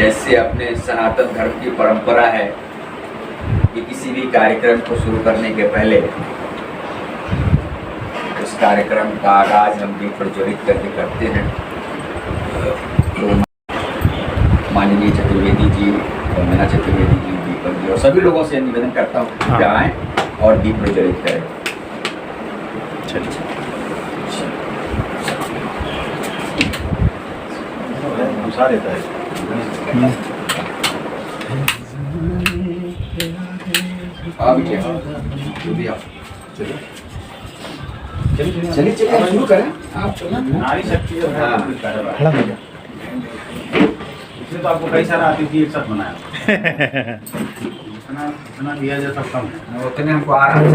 जैसे अपने सनातन धर्म की परंपरा है कि किसी भी कार्यक्रम को शुरू करने के पहले उस कार्यक्रम का आगाज हम दीप प्रज्वलित करके करते हैं। तो माननीय चतुर्वेदी जी, वंदना चतुर्वेदी जी, दीपक जी और सभी लोगों से निवेदन करता हूँ कि आएँ और दीप प्रज्वलित करें। चलिए रहता है। चलिए शुरू करें आप। नारी शक्ति जो है इसमें तो आपको कई सारा अतिथि एक साथ बनाया इतना दिया जाता कम है, उतने हमको आ रहा है।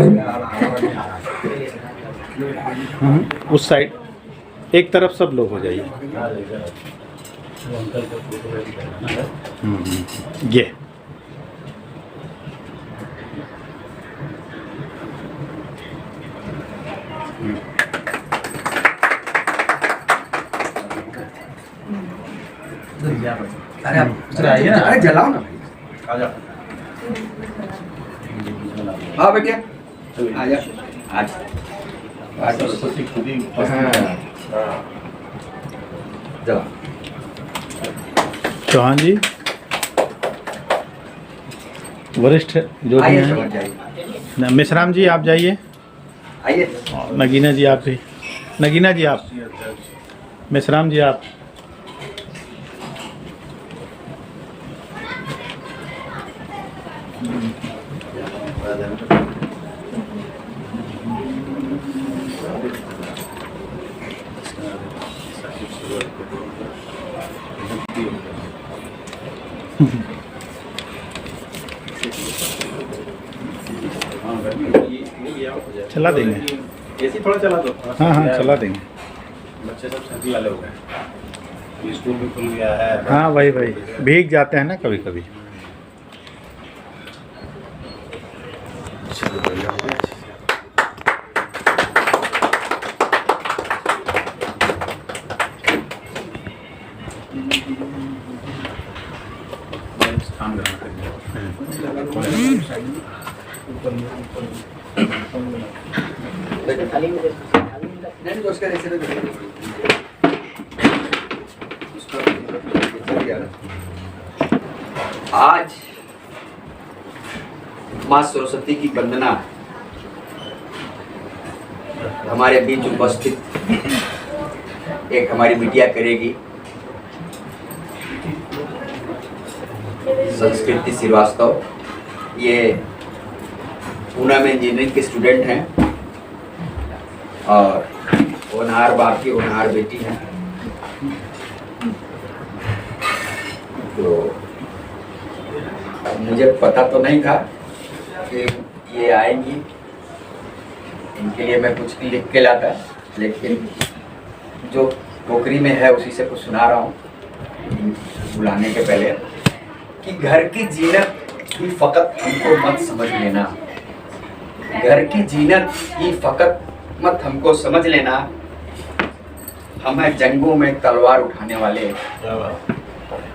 उस साइड एक तरफ सब लोग हो जाइए। ये अरे आप आइए ना, अरे जलाओ ना आ जाओ। हाँ बेटिया आ जा। आज सरस्वती खुद ही जला। चौहान जी वरिष्ठ जो भी हैं, मिश्राम जी आप जाइए, आइए। नगीना जी आप भी, नगीना जी आप, मिश्राम जी आप। चला देंगे, ऐसे थोड़ा चला दो। हाँ हाँ चला देंगे। बच्चे सब सर्दी वाले हो गए, स्कूल भी खुल गया है। हाँ वही भीग जाते हैं ना कभी कभी। आज माँ सरस्वती की वंदना हमारे बीच उपस्थित एक हमारी बिटिया करेगी, संस्कृति श्रीवास्तव। ये पूना में इंजीनियरिंग के स्टूडेंट हैं और होनहार बाप की होनहार बेटी हैं। तो मुझे पता तो नहीं था कि ये आएंगी, इनके लिए मैं कुछ लिख के लाता, लेकिन जो टोकरी में है उसी से कुछ सुना रहा हूँ बुलाने के पहले कि घर की जीनत ही फकत हमको मत समझ लेना, घर की जीनत ही फकत मत हमको समझ लेना, हम हैं जंगों में तलवार उठाने वाले,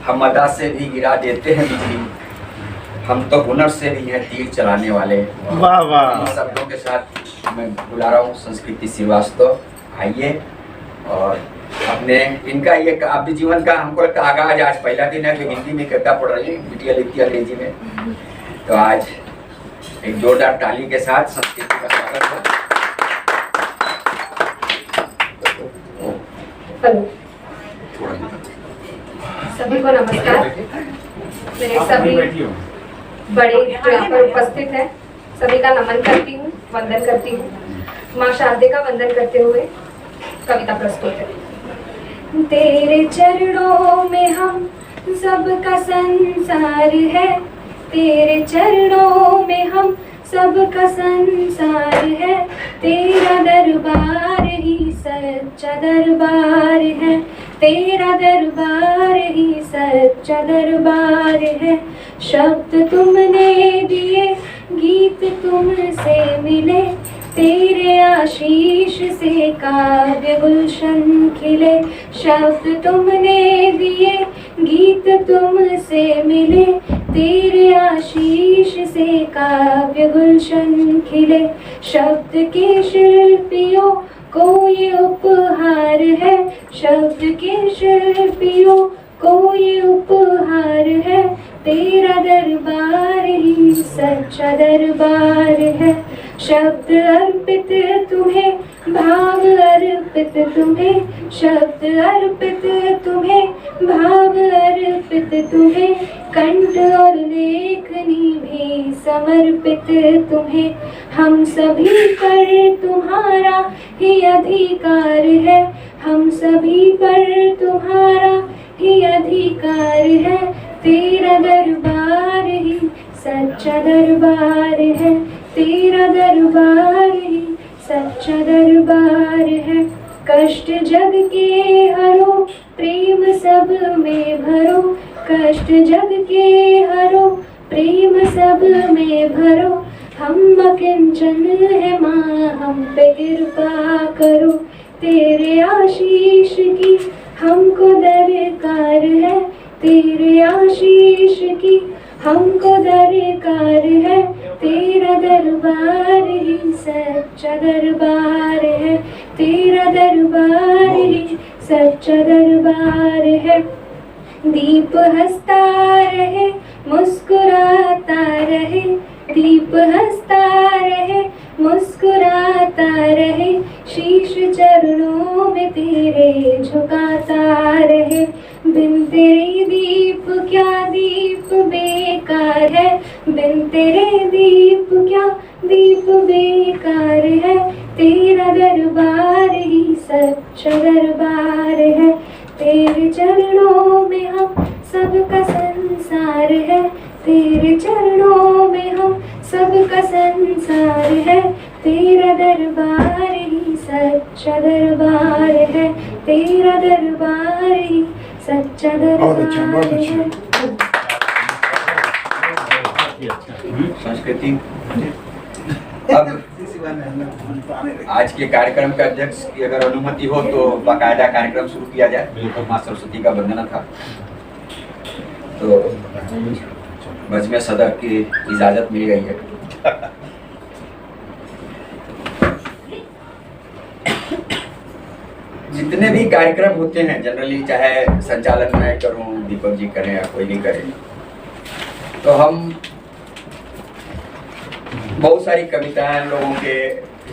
हम अदा से भी गिरा देते हैं बिजली, हम तो हुनर से भी हैं तीर चलाने वाले। वाह वाह। इन शब्दों के साथ मैं बुला रहा हूँ संस्कृति श्रीवास्तव। आइए और अपने इनका ये काव्य जीवन का हमको लगता आगाज आज पहला दिन है, जो हिंदी में कविता पढ़ रही है, बिटिया लिखती है अंग्रेजी में। तो आज एक जोरदार ताली के साथ संस्कृति का स्वागत है। सभी को नमस्कार। मेरे सभी बड़े जो यहाँ पर उपस्थित हैं सभी का नमन करती हूँ, वंदन करती हूँ। माँ शारदे का वंदन करते हुए कविता प्रस्तुत है। तेरे चरणों में हम सबका संसार है, तेरे चरणों में हम सबका संसार है, तेरा दरबार ही सच्चा दरबार है, तेरा दरबार ही सच्चा दरबार है। शब्द तुमने दिए, गीत तुमसे मिले, तेरे आशीष से काव्य गुलशन खिले। शब्द तुमने दिए, गीत गीत तुमसे मिले, तेरे आशीष से काव्य गुलशन खिले। शब्द के शिल्पियों को ये उपहार है, शब्द के शिल्पियों को ये उपहार है। तेरा दरबार ही सच्चा दरबार है। शब्द अर्पित तुम्हें, भाव अर्पित तुम्हें, शब्द अर्पित तुम्हें, भाव अर्पित तुम्हें। कंठ और लेखनी भी समर्पित तुम्हें। हम सभी पर तुम्हारा ही अधिकार है, हम सभी पर तुम्हारा ही अधिकार है। तेरा दरबार ही सच्चा दरबार है, तेरा दरबार ही सच्चा दरबार है। कष्ट जग के हरो, प्रेम सब में भरो, कष्ट जग के हरो, प्रेम सब में भरो। हम अकिंचन है माँ, हम पे कृपा करो। तेरे आशीष की हमको दरकार है, तेरे आशीष की हमको दरकार है। तेरा दरबार ही सच्चा दरबार है, तेरा दरबार ही सच्चा दरबार है। दीप हंसता रहे, मुस्कुराता रहे, दीप हंसता रहे, मुस्कुराता रहे। शीश चरणों में तेरे झुकाता रहे। बिन तेरे दीप क्या दीप बेकार है, बिन तेरे दीप क्या दीप बेकार है। तेरा दरबार ही सच्चा दरबार है। तेरे चरणों में हम सबका संसार है, तेरे चरणों में हम सबका संसार है। तेरा दरबार ही सच्चा दरबार है, तेरा दरबार ही सच्चा दरबार है। संस्कृति। अब आज के कार्यक्रम के अध्यक्ष की अगर अनुमति हो तो बाकायदा कार्यक्रम शुरू किया जाए। तो माँ सरस्वती का वंदना था, तो बस में सदर की इजाजत मिल गई है। जितने भी कार्यक्रम होते हैं जनरली, चाहे संचालन मैं करूं, दीपक जी करें या कोई भी करे, तो हम बहुत सारी कविताएं लोगों के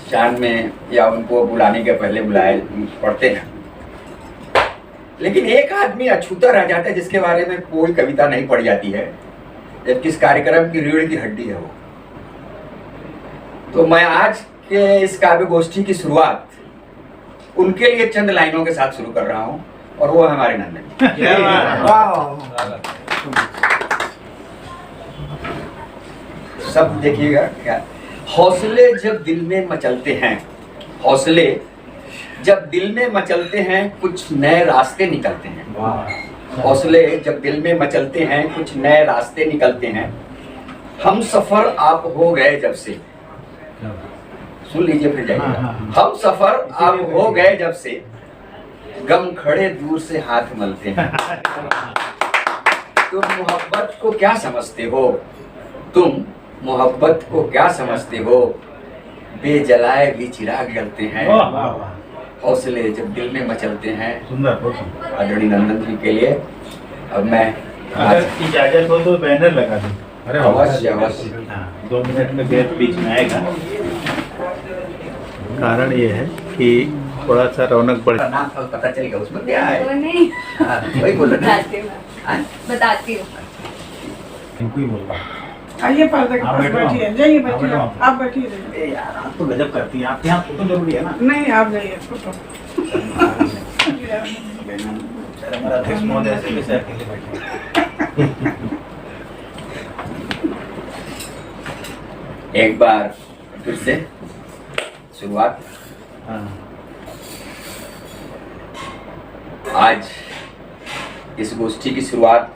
शान में या उनको बुलाने के पहले बुलाए पढ़ते हैं। लेकिन एक आदमी अछूता रह जाता है जिसके बारे में कोई कविता नहीं पढ़ी जाती है, जबकि इस कार्यक्रम की रीढ़ की हड्डी है वो। तो मैं आज के इस काव्य गोष्ठी की शुरुआत उनके लिए चंद लाइनों के साथ शुरू कर रहा हूं, और वो है हमारे नंदन। सब देखिएगा क्या। हौसले जब दिल में मचलते हैं, हौसले जब दिल में मचलते हैं, कुछ नए रास्ते निकलते हैं। हौसले जब दिल में मचलते हैं, कुछ नए रास्ते निकलते हैं। हम सफर आप हो गए जब से, सुन लीजिए फिर जाइए। हम सफर आप हो गए जब से, गम खड़े दूर से हाथ मलते हैं। तुम मोहब्बत को क्या समझते हो, तुम मोहब्बत को क्या समझते हो, बेजलाए भी चिराग जलते हैं। हौसले जब दिल में मचलते हैं। आदरणीय नंदन जी के लिए अब मैं अगर इजाजत हो तो बैनर लगा दूं। अरे अवश्य अवश्य। 2 मिनट में गैप बीच में आएगा। कारण ये है कि थोड़ा सा रौनक बढ़, नाम पता चलेगा उसमें क्या है। वो नहीं, वही बोलो ना। बताती हूँ। इनको ही बोल रहा आइए पर्दे के पास बैठिए, जाइए बैठिए, आप बैठिए जाइए। यार आप तो गजब करती हैं, आपके यहाँ फोटो जरूरी है ना। नहीं आप जाइए फोटो। हमारा अध्यक्ष महोदय से कैसे अकेले बैठे। एक बार फिर से शुरुआत। आज इस गोष्ठी की शुरुआत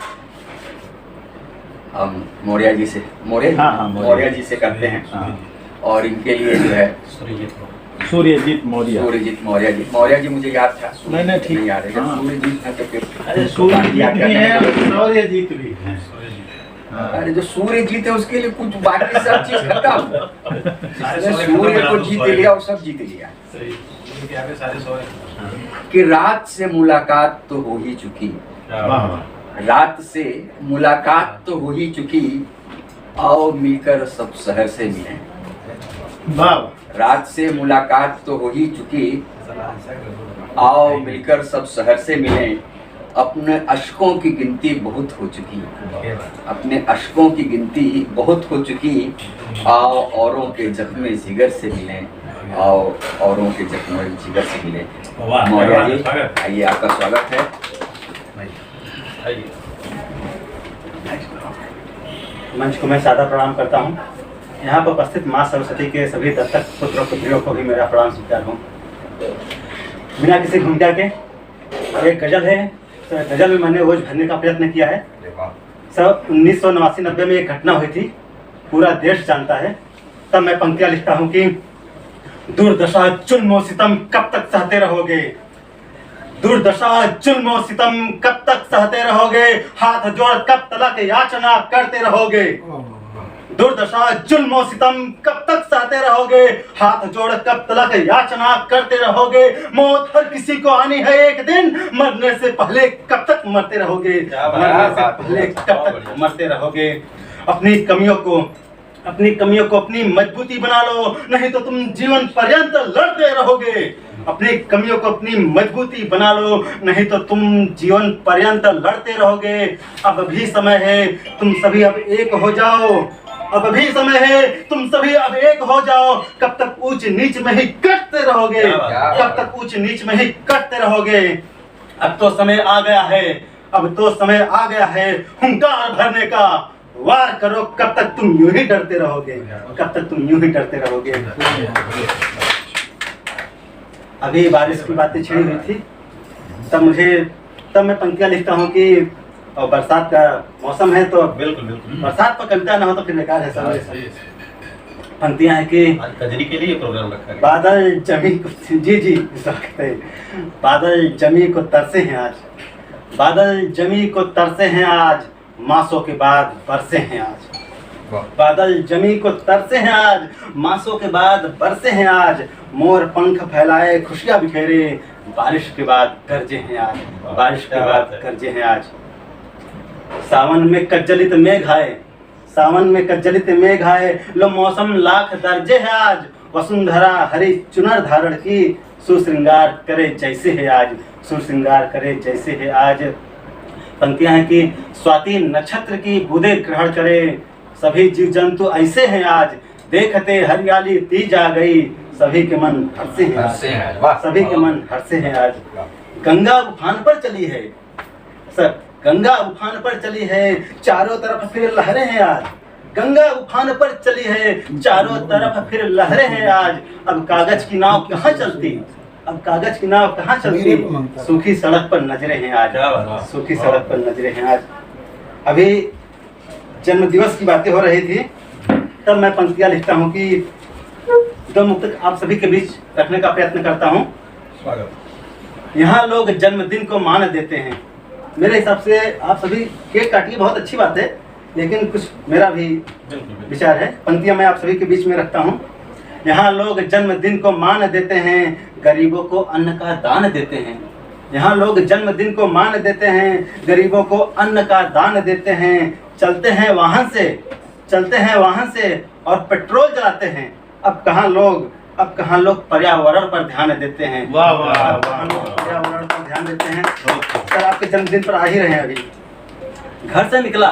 हम मौर्य जी से, मौर्य जी से करते हैं। और इनके लिए जो है सूर्यजीत मौर्य। सूर्यजीत मौर्य जी, मौर्य जी मुझे याद था। नहीं, ठीक। नहीं याद है, जब हाँ। सूर्यजीत था तो फिर अरे सूर्यजीत भी है, शौर्यजीत भी है। अरे जो सूर्यजीत है उसके लिए कुछ बाकी सब चीज खत्म। जिसने सूर्य को जीत लिया और सब जीत लिया। उनके आगे सारे सो रहे कि रात से मुलाकात तो हो ही चुकी, हैं। रात से मुलाकात तो हो ही चुकी, आओ मिलकर सब शहर से मिलें। वाह। रात से मुलाकात तो हो ही चुकी, आओ मिलकर सब शहर से मिलें। अपने अशकों की गिनती बहुत हो चुकी, अपने अशकों की गिनती बहुत हो चुकी, आओ औरों के जख्मे जिगर से मिलें, आओ औरों के जख्मे जिगर से मिलें। मौर्य जी आइए, आपका स्वागत है। मंच को मैं सादा प्रणाम करता हूँ। यहाँ पर उपस्थित माँ सरस्वती के सभी दत्तक पुत्र पुत्रियों को भी मेरा प्रणाम स्वीकार हूँ। बिना किसी भूमिका के एक गजल है, तो गजल में मैंने ओझ भरने का प्रयत्न किया है। सब 1989-90 में एक घटना हुई थी, पूरा देश जानता है। तब मैं पंक्तियाँ लिखता हूँ कि दुर्दशा जुल्म सितम कब तक सहते रहोगे, दुर्दशा जुल्म सितम कब तक सहते रहोगे, हाथ जोड़ कब तलक याचना करते रहोगे। दुर्दशा जुल्म सितम कब तक सहते रहोगे, हाथ जोड़ कब तलक याचना करते रहोगे। मौत हर किसी को आनी है एक दिन, मरने से पहले कब तक मरते रहोगे, मरने से पहले कब तक मरते रहोगे। अपनी कमियों को अपनी मजबूती बना लो, नहीं तो तुम जीवन पर्यंत लड़ते रहोगे। अपनी कमियों को अपनी मजबूती बना लो, नहीं तो तुम जीवन पर्यंत लड़ते रहोगे। अब भी समय है, तुम सभी अब एक हो जाओ। अब भी समय है, तुम सभी अब एक हो जाओ। कब तक ऊंच नीच में ही कटते रहोगे, कब तक ऊंच नीच में ही कटते रहोगे। अब तो समय आ गया है, अब तो समय आ गया है हुंकार भरने का। वार करो, कब तक तुम यूं ही डरते रहोगे, कब तक तुम यूं ही डरते रहोगे। अभी बारिश की बातें छिड़ी हुई थी, तब मैं पंक्तियाँ लिखता हूँ कि और बरसात का मौसम है तो बिल्कुल बरसात पर कविता ना हो तो फिर बेकार है सब। पंक्तियाँ हैं कि कजरी के लिए प्रोग्राम रखा है। बादल जमी को जी बादल जमी को तरसे हैं आज, बादल जमी को तरसे हैं आज, मासों के बाद बरसे हैं आज। बादल जमी को तरसे हैं आज, मासों के बाद बरसे हैं आज। मोर पंख फैलाए खुशियां बिखेरे, बारिश के बाद गरजे हैं आज, बारिश के बाद गरजे हैं आज। सावन में कज्जलित मेघ आए, सावन में कज्जलित मेघ आए, लो मौसम लाख दर्जे है आज। वसुंधरा हरी चुनर धारण की, सुश्रृंगार करे जैसे है आज, सुश्रृंगार करे जैसे है आज। पंक्तियां हैं कि स्वाति नक्षत्र की बूंदें ग्रहण करे, सभी जीव जंतु ऐसे हैं आज। देखते हरियाली तीज आ गई, सभी के मन हर्षे हैं आज, सभी के मन हर्षे हैं आज। गंगा उफान पर चली है, गंगा उफान पर चली है, चारों तरफ फिर लहरें हैं आज। गंगा उफान पर चली है, चारों तरफ फिर लहरें हैं आज। अब कागज की नाव कहाँ चलती, अब कागज की नाव कहाँ चलती, सूखी सड़क पर नजरें हैं आज, सूखी सड़क पर नजरें हैं आज। अभी जन्म दिवस की बातें हो रही थी, तब मैं पंक्तियाँ लिखता हूँ कि दो मुक्त आप सभी के बीच रखने का प्रयत्न करता हूँ। यहाँ लोग जन्मदिन को मान देते हैं। मेरे हिसाब से आप सभी केक काटिए, बहुत अच्छी बात है, लेकिन कुछ मेरा भी विचार है। पंक्तियाँ मैं आप सभी के बीच में रखता हूँ। यहाँ लोग जन्मदिन को मान देते हैं, गरीबों को अन्न का दान देते हैं। यहाँ लोग जन्मदिन को मान देते हैं, गरीबों को अन्न का दान देते हैं। चलते हैं वाहन से और पेट्रोल जलाते हैं। अब कहाँ लोग पर्यावरण पर ध्यान देते हैं। वाह वाह पर्यावरण पर ध्यान देते हैं। सर आपके जन्मदिन पर आ ही रहे हैं। अभी घर से निकला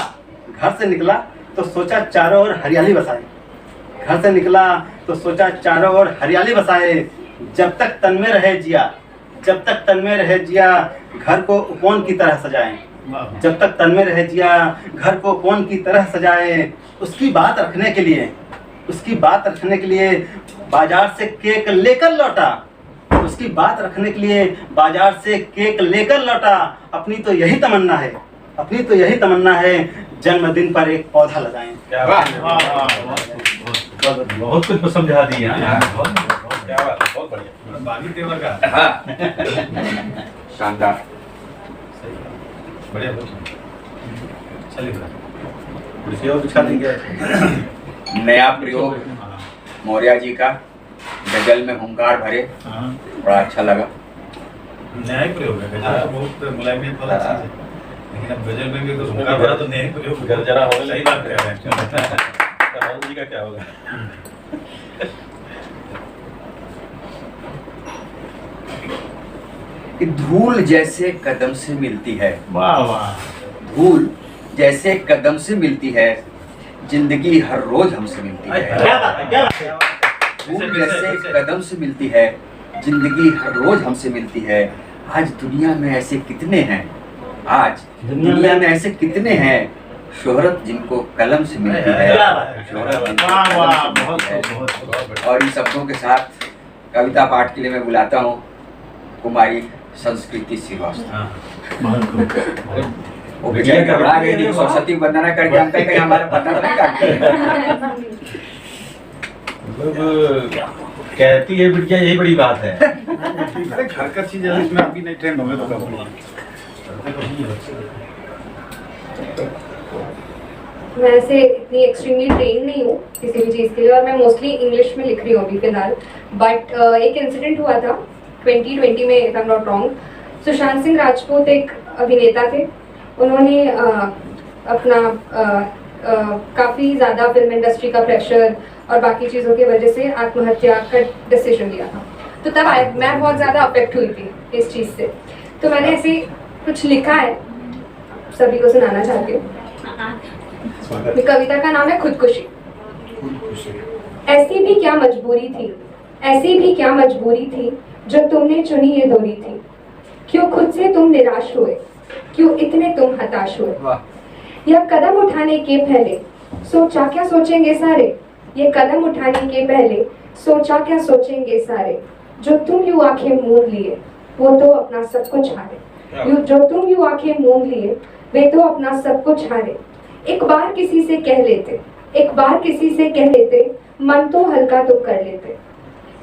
तो सोचा चारों ओर हरियाली बसाए, घर से निकला तो सोचा चारों ओर हरियाली बसाए। जब तक तन में रहे जिया, घर को उपवन की तरह सजाएं। जब तक तन में रहे जिया, घर को उपवन की तरह सजाए। उसकी बात रखने के लिए बाजार से केक लेकर लौटा, उसकी बात रखने के लिए बाजार से केक लेकर लौटा। अपनी तो यही तमन्ना है, जन्मदिन पर एक पौधा लगाएं। बहुत कुछ समझा दिया। बहुत बढ़िया, बागी तेवर का। हाँ शानदार। सही, बढ़िया, बहुत चलिए कुर्सी और बिछा देंगे। नया प्रयोग हाँ, मौर्य जी का, गजल में हुंकार भरे, हाँ। बड़ा अच्छा लगा। नया ही प्रयोग है, गजल तो बहुत मुलायमियत वाला चीज है, लेकिन अब गजल में भी तो हुंकार भरा तो नया ही प्रयोग। गरजरा हो, सही बात कह रहे हैं। राहुल जी का क्या होगा? कि धूल जैसे कदम से मिलती है, वाह वाह। धूल जैसे कदम से मिलती है, जिंदगी हर रोज हमसे मिलती है। क्या बात है, क्या बात है? धूल जैसे कदम से मिलती है, जिंदगी हर रोज हमसे मिलती है। आज दुनिया में ऐसे कितने हैं, आज दुनिया में ऐसे कितने हैं, शोहरत जिनको कलम से मिलती है, क्या बात है? शोहरत जिनको वाह कलम वाह, से मिलती बहुत है। बहुत बहुत। और इन शब्दों के साथ कविता पाठ के लिए मैं बुलाता हूँ कुमारी संस्कृति श्रीवास्तव। हाँ, वो बिटिया घबरा गई थी, सरस्वती वंदना करके हम कहीं हमारा पता तो नहीं काटते। मतलब कहती है बिटिया, यही बड़ी बात है। अरे घर का चीज है, इसमें अभी नहीं ट्रेंड होंगे तो कब होगा? मैं ऐसे इतनी एक्सट्रीमली ट्रेन नहीं हूँ किसी भी चीज़ के लिए, और मैं मोस्टली इंग्लिश में लिख रही हूँ अभी फिलहाल। बट एक इंसिडेंट हुआ था 2020 में, if I am not wrong. Sushant Singh Rajput एक अभिनेता थे, उन्होंने अपना काफ़ी ज़्यादा फिल्म इंडस्ट्री का प्रेशर और बाकी चीज़ों की वजह से आत्महत्या का डिसीजन लिया था। तो तब मैं बहुत ज़्यादा अफेक्ट हुई थी इस चीज़ से। तो मैंने ऐसे कुछ लिखा है, सभी को सुनाना चाहती हूँ। कविता का नाम है खुदकुशी। ऐसी भी क्या मजबूरी थी, ऐसी भी क्या मजबूरी थी, जो तुमने चुनी ये दूरी थी। क्यों खुद से तुम निराश हुए, क्यों इतने तुम हताश हुए। यह कदम उठाने के पहले सोचा क्या सोचेंगे सारे, ये कदम उठाने के पहले सोचा क्या सोचेंगे सारे। जो तुम यूं आंखें मूंद लिए, वो तो अपना सब कुछ हारे। जो तुम यूं आंखें मूंद लिए, वे तो अपना सब कुछ हारे। एक बार किसी से कह लेते, एक बार किसी से कह लेते, मन तो हल्का तो कर लेते।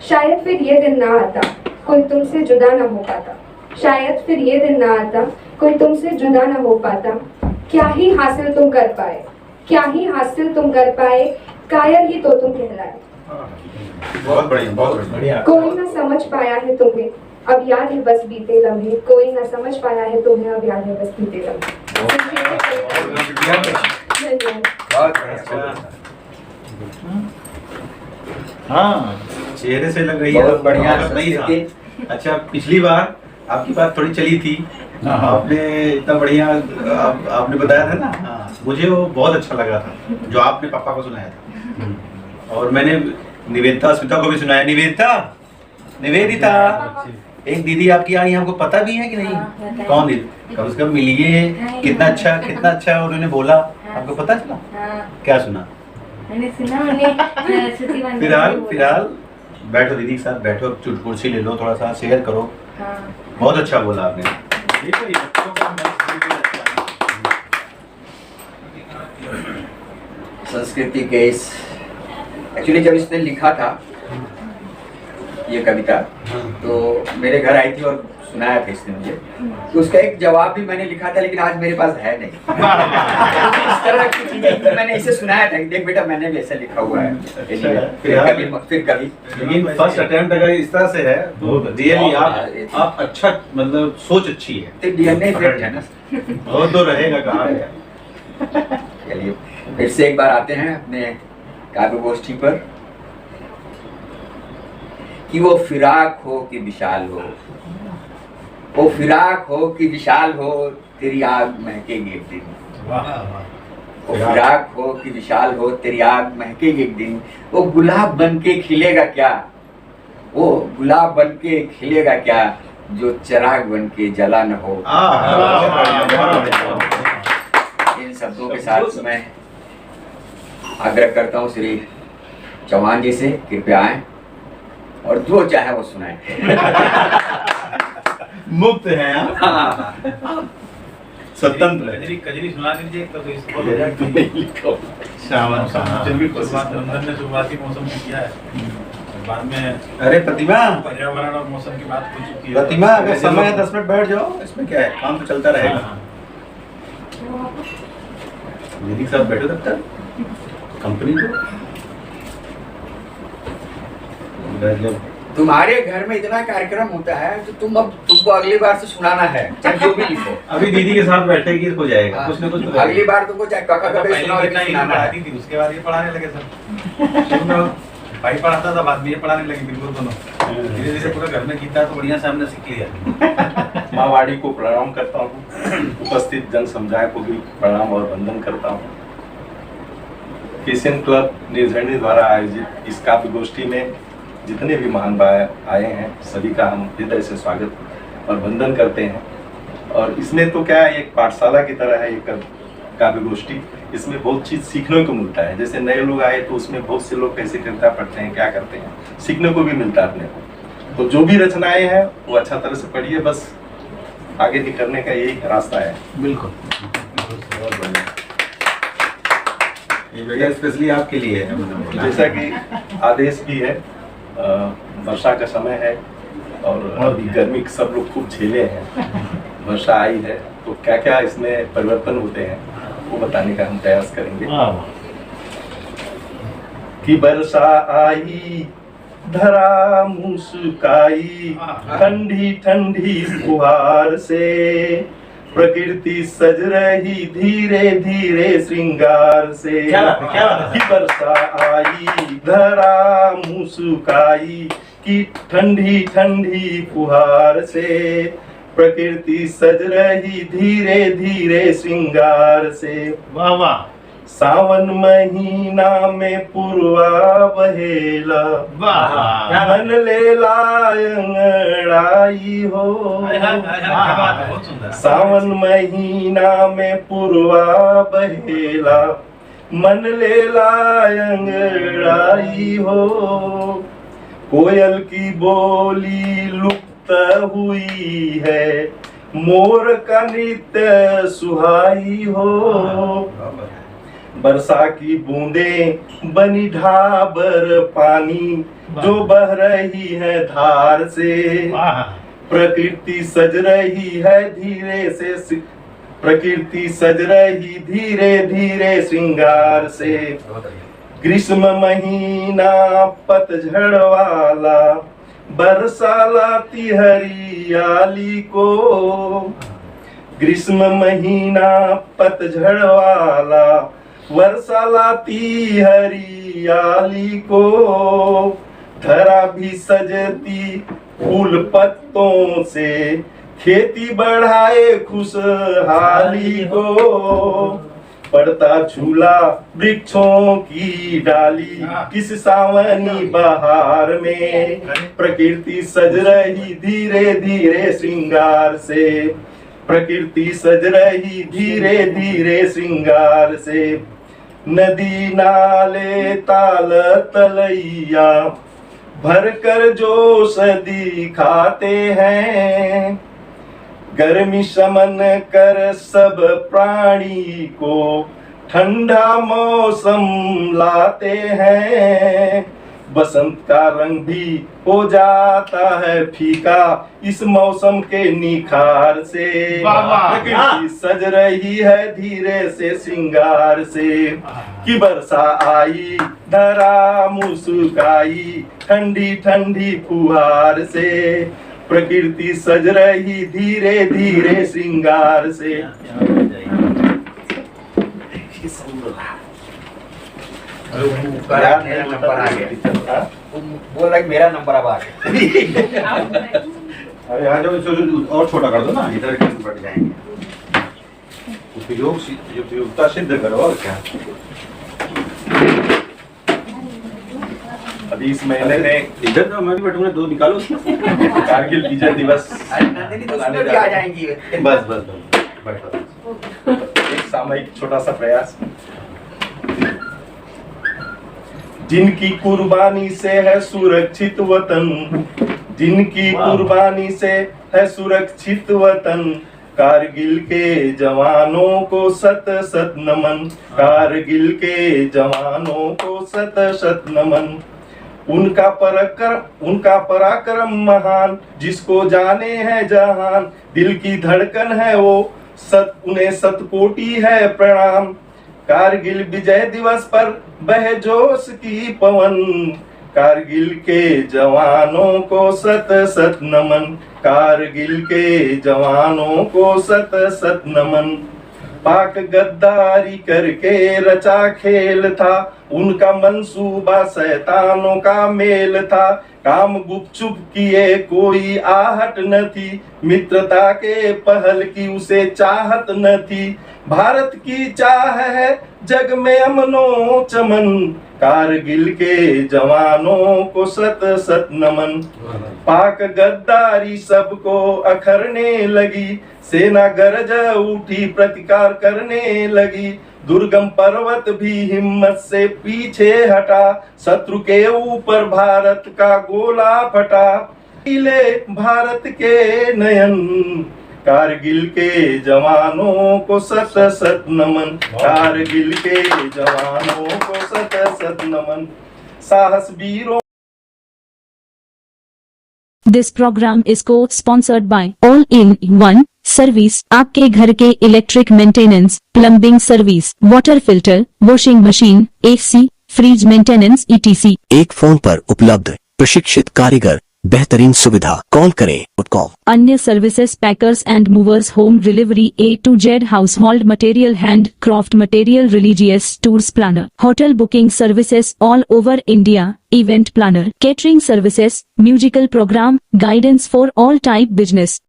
शायद फिर ये दिन ना आता, कोई तुमसे जुदा ना हो पाता। शायद फिर ये दिन ना आता, कोई तुमसे जुदा ना हो पाता। क्या ही हासिल तुम कर पाए, क्या ही हासिल तुम कर पाए, कायर ही तो तुम कहलाए। बहुत बढ़िया, बहुत बढ़िया। कोई ना समझ पाया है तुम्हें, अब याद है बस बीते लम्हे। कोई ना समझ पाया है तुम्हें, अब याद है बस बीते लम्हे। बहुत बढ़िया। हाँ, चेहरे से लग रही है बहुत बढ़िया नहीं था। संस्कृति। अच्छा, पिछली बार आपकी बात थोड़ी चली थी, आपने इतना बढ़िया आपने बताया था ना, मुझे वो बहुत अच्छा लगा था जो आपने पापा को सुनाया था। और मैंने निवेदिता स्मिता को भी सुनाया। निवेदिता, एक दीदी आपकी आई, हमको पता भी है कि नहीं? कौन दीदी? कम से कम मिलिए, कितना अच्छा उन्होंने बोला, आपको पता चला? क्या सुना? मैंने सुना, मैंने फिलहाल बैठो दीदी के साथ, बैठो, कुर्सी ले लो, थोड़ा सा शेयर करो। बहुत अच्छा बोला आपने। संस्कृति के इस, एक्चुअली जब इसने लिखा था ये कविता, तो मेरे घर आई थी और सुनाया था इसने मुझे, तो उसका एक जवाब भी मैंने लिखा था, लेकिन आज मेरे पास है नहीं। इस तरह की चीजें मैंने इसे सुनाया था, देख बेटा मैंने भी ऐसा लिखा हुआ है। फिर कभी लेकिन फर्स्ट अटेम्प्ट अगर इस तरह से है तो रियली आप अच्छा, मतलब सोच अच्छी है। तो डीएनए इफेक्ट है ना, वो तो रहेगा कहाँ है। चलिए फिर से एक बार आते हैं अपने काव्य गोष्ठी पर। कि वो फिराक हो कि विशाल हो, वो फिराक हो कि विशाल हो, तेरी आग महकेगी एक दिन। वो फिराक हो कि विशाल हो, तेरी आग महकेगी एक दिन। वो गुलाब बन के खिलेगा क्या, वो गुलाब बन के खिलेगा क्या, जो चिराग बन के जला न हो। इन शब्दों के साथ मैं आग्रह करता हूँ श्री चौहान जी से, कृपया आए और जो चाहे वो सुनाए। मुक्त है स्वतंत्र है। कजरी सुना दीजिए तो इसको। श्रावण शुरुआती मौसम में किया है। बाद में अरे प्रतिमा, पर्यावरण और मौसम की बात हो चुकी है। प्रतिमा अगर समय है 10 मिनट बैठ जाओ, इसमें क्या है, काम तो चलता रहेगा। हाँ। दीदी के साथ बैठो तब तक, कंपनी तो जब तुम्हारे घर में इतना कार्यक्रम होता है तो तुमको अगली बार से सुनाना है, चाहे जो भी लिखो। अभी दीदी के साथ बैठेगी हो जाएगा, कुछ ना कुछ तो अगली बार तुमको चाहे काका का पहले सुनाओ, कितना लेकिन ये सुनाना है। पढ़ाती थी, उसके बाद ये पढ़ाने लगे सब। शुरू में भाई पढ़ाता था, बाद में ये पढ़ाने लगे, बिल्कुल दोनों। धीरे धीरे पूरा घर में गीता तो बढ़िया से हमने सीख लिया। मावाड़ी को प्रणाम करता हूँ, उपस्थित जन समुदाय को भी प्रणाम और वंदन करता हूँ। क्रिश्चियन क्लब निर्झंडी द्वारा आयोजित इस काव्य गोष्ठी में जितने भी महान भाई आए हैं, सभी का हम हृदय से स्वागत और वंदन करते हैं। और इसमें तो क्या है, एक पाठशाला की तरह है एक काव्य गोष्ठी। इसमें बहुत चीज़ सीखने को मिलता है। जैसे नए लोग आए तो उसमें बहुत से लोग कैसे कविता पढ़ते हैं, क्या करते हैं, सीखने को भी मिलता है अपने को। तो जो भी रचनाएं हैं वो अच्छा तरह से पढ़िए, बस आगे निकलने का यही रास्ता है। बिल्कुल, बहुत बढ़िया। ये जगह स्पेशली आपके लिए है। जैसा कि आदेश भी है, वर्षा का समय है और अभी गर्मी सब लोग खूब झेले हैं। वर्षा आई है तो क्या क्या इसमें परिवर्तन होते हैं वो बताने का हम प्रयास करेंगे। कि वर्षा आई, धरा मुस्काई, ठंडी ठंडी फुहार से, प्रकृति सज रही धीरे धीरे श्रृंगार से। क्या बात है, क्या बात है। कि वर्षा आई, धरा मुस्काई, कि ठंडी ठंडी फुहार से, प्रकृति सज रही धीरे धीरे श्रृंगार से। वाह वाह, सावन महीना में पुरवा बहेला, वाह, मन लेला अंगड़ाई हो। बहुत सुंदर। सावन महीना में पुरवा बहेला, मन लेला अंगड़ाई हो। कोयल की बोली लुप्त हुई है, मोर का नृत्य सुहाई हो। वर्षा की बूंदें बनी ढाबर पानी, जो बह रही है धार से। प्रकृति सज रही है धीरे से, प्रकृति सज रही धीरे धीरे श्रृंगार से। ग्रीष्म महीना पतझड़ वाला, बरसा लाती हरियाली को। ग्रीष्म महीना पतझड़ वाला, वर्षा लाती हरियाली को। धरा भी सजती फूल पत्तों से, खेती बढ़ाए खुशहाली को। पड़ता झूला वृक्षों की डाली, इस सावनी बहार में। प्रकृति सज रही धीरे धीरे श्रृंगार से, प्रकृति सज रही धीरे धीरे श्रृंगार से। नदी नाले ताल तलैया, भर कर जोश दिखाते हैं। गर्मी शमन कर सब प्राणी को, ठंडा मौसम लाते हैं। बसंत का रंग भी हो जाता है फीका, इस मौसम के निखार से। प्रकृति सज रही है धीरे से श्रृंगार से। कि वर्षा आई, धरा मुस्काई, ठंडी ठंडी फुहार से। प्रकृति सज रही धीरे धीरे श्रृंगार से। मेरा नंबर आ गया। बोल रहा है मेरा नंबर अब आ गया। अरे यहाँ जो और छोटा कर दो ना, इधर के बढ़ जाएंगे। उपयोगिता सिद्ध करो और क्या। अभी इस महीने में इधर तो मैं भी बैठूंगा, दो निकालो। कारगिल विजय दिवस नंदिनी तो उसमें भी आ जाएंगी। बस बस बस बैठो। एक सामूहिक छोटा सा प्रयास। जिनकी कुर्बानी से है सुरक्षित वतन, जिनकी कुर्बानी से है सुरक्षित वतन। कारगिल के जवानों को शत शत नमन, कारगिल के जवानों को शत शत नमन। उनका पराक्रम महान, जिसको जाने है जहान, दिल की धड़कन है वो, उन्हें शतकोटि है प्रणाम। कारगिल विजय दिवस पर बहे जोश की पवन, कारगिल के जवानों को सत सत नमन, कारगिल के जवानों को सत सत नमन। पाक गद्दारी करके रचा खेल था, उनका मंसूबा शैतानों का मेल था। काम गुपचुप किए कोई आहट न थी, मित्रता के पहल की उसे चाहत न थी। भारत की चाह है जग में अमनो चमन, कारगिल के जवानों को सत सत नमन। पाक गद्दारी सबको अखरने लगी, सेना गरज उठी प्रतिकार करने लगी। दुर्गम पर्वत भी हिम्मत से पीछे हटा, शत्रु के ऊपर भारत का गोला फटा। ले भारत के नयन, कारगिल के जवानों को सत सत नमन, कारगिल के जवानों को सत सत नमन। साहस वीरों। This program is co-sponsored by All in One Service, आपके घर के electric maintenance, plumbing service, water filter, washing machine, AC, fridge maintenance etc। एक फोन पर उपलब्ध प्रशिक्षित कारीगर, बेहतरीन सुविधा, कॉल करें .com। अन्य services packers and movers, home delivery A to Z, household material, handcraft material, religious tours planner, hotel booking services all over India, event planner, catering services, musical programme, guidance for all type business.